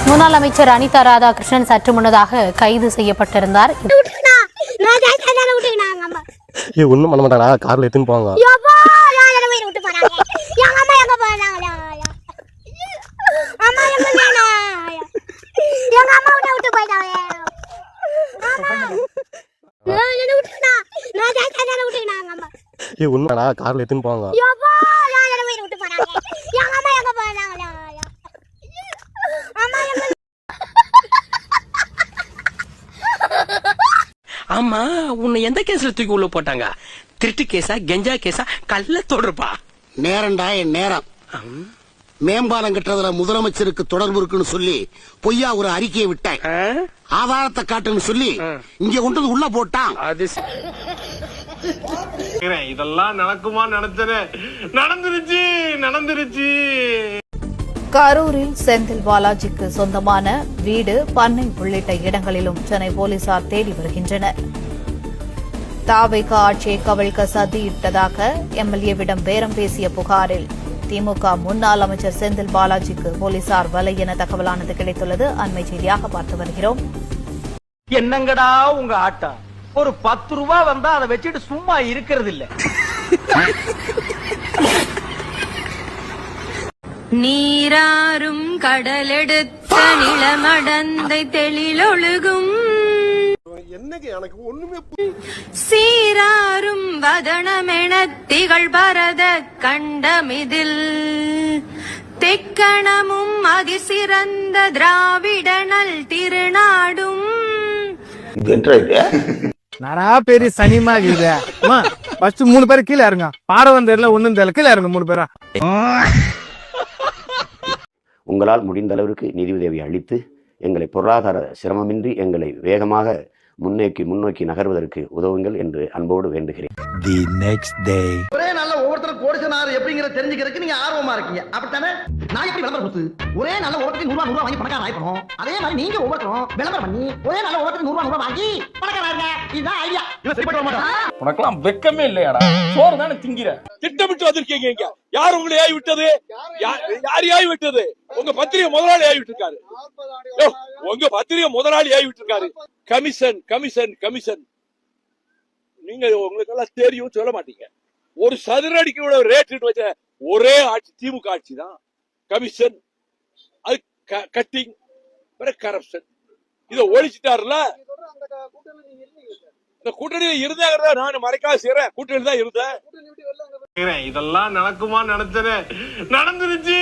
முன்னாள் அமைச்சர் அனிதா ராதாகிருஷ்ணன் சற்று முன்னதாக கைது செய்யப்பட்டிருந்தார். ஒண்ணும் பண்ண மாட்டாடா, கார்ல எடுத்துன்னு போவாங்க. ஒண்ணுடா, கார்ல எடுத்துன்னு போவாங்க. ஆமா, உன்னை எந்த கேஸ்ல தூக்கி உள்ள போட்டாங்க? திருட்டு கேஸா, கெஞ்சா கேஸா, கள்ள தொடர்பா? நேரம்டா என் நேரம். மேம்பாலம் கட்டுறதுல முதலமைச்சருக்கு தொடர்பு இருக்குன்னு சொல்லி பொய்யா ஒரு அறிக்கையை விட்டேன். ஆதாரத்தை காட்டுன்னு சொல்லி இங்க கொண்டு வந்து உள்ள போட்டான். இதெல்லாம் நடக்குமா நினைச்சேன், நடந்துருச்சு. கரூரில் செந்தில் பாலாஜிக்கு சொந்தமான வீடு, பண்ணை உள்ளிட்ட இடங்களிலும் சென்னை போலீசார் தேடி வருகின்றனர். தாவேக ஆட்சியை கவிழ்க்க சதியிட்டதாக எம்எல்ஏவிடம் பேரம் பேசிய புகாரில் திமுக முன்னாள் அமைச்சர் செந்தில் பாலாஜிக்கு போலீசார் வலை என தகவலானது கிடைத்துள்ளது. அண்மை செய்தியாக பார்த்து வருகிறோம். என்னங்கடா உங்க ஆட்டம்? ஒரு 10 ரூபா வந்தா அதை வச்சுட்டு சும்மா இருக்கிறது இல்ல. நீராறும் கடலெடுத்த நிலமடந்தை தெளிலொழுகும் சீராறும் வதனமென திகழ் பரத கண்டமிதில் தெக்கணமும் அதிசிறந்த திராவிடனல் திருநாடும். நாரா பெரிய சனிமா இருக்குது. 3 பேர் கீழே இருங்க. பாடம் தெரியல, ஒண்ணும் தெரியல, கீழே இருங்க 3 பேரா. உங்களால் முடிந்த அளவிற்கு நிதி உதவி அளித்து எங்களை பொருளாதார சிரமமின்றி எங்களை வேகமாக முன்னோக்கி நகர்வதற்கு உதவுங்கள் என்று அன்போடு வேண்டுகிறேன். ஒரே நல்ல ஒவ்வொருத்தரும் கோடிசனார் எப்படிங்கிற தெரிஞ்சுக்கிறதுக்கு நீங்க ஆர்வமா இருக்கீங்க, அப்படித்தானே? நான் எப்படி விளம்பரம் கொடுத்து ஒரே நல்ல ஒவ்வொருத்தருக்கு 100 ரூபா வாங்கி பணக்கார ஆயிக்கணும், அதே மாதிரி நீங்க ஒவ்வொருத்தரும் விளம்பரம் பண்ணி ஒரே நல்ல ஒவ்வொருத்தருக்கு 100 ரூபா வாங்கி பணக்காரங்க. இதுதான் ஐடியா. இவன் சரிப்பட்டு வர மாட்டான். உனக்கெல்லாம் வெக்கமே இல்லையாடா? சோறு தானே திங்கிற. திட்டமிட்டு வந்திருக்கீங்க. இங்க யார் உங்களை ஏவி விட்டது? யார் ஏவி விட்டது? உங்க பத்திரிகை முதலாளி ஏவி விட்டுருக்காரு. உங்க பத்திரிகை முதலாளி ஏவி விட்டுருக்காரு. கமிஷன் நீங்க உங்களுக்கு எல்லாம் தெரியும், சொல்ல மாட்டீங்க. ஒரு சதுரடிக்கு ரேட் வச்ச ஒரே ஆட்சி திமுக ஆட்சி தான். கமிஷன், அது கட்டிங், கரப்ஷன், இத ஒழிச்சிட்டாருல. இந்த கூட்டணியில இருந்தாங்க, நான் மறைக்காத செய்யறேன், கூட்டணி தான் இருந்தேன். இதெல்லாம் நடக்குமா நினைச்சேன், நடந்துருச்சு.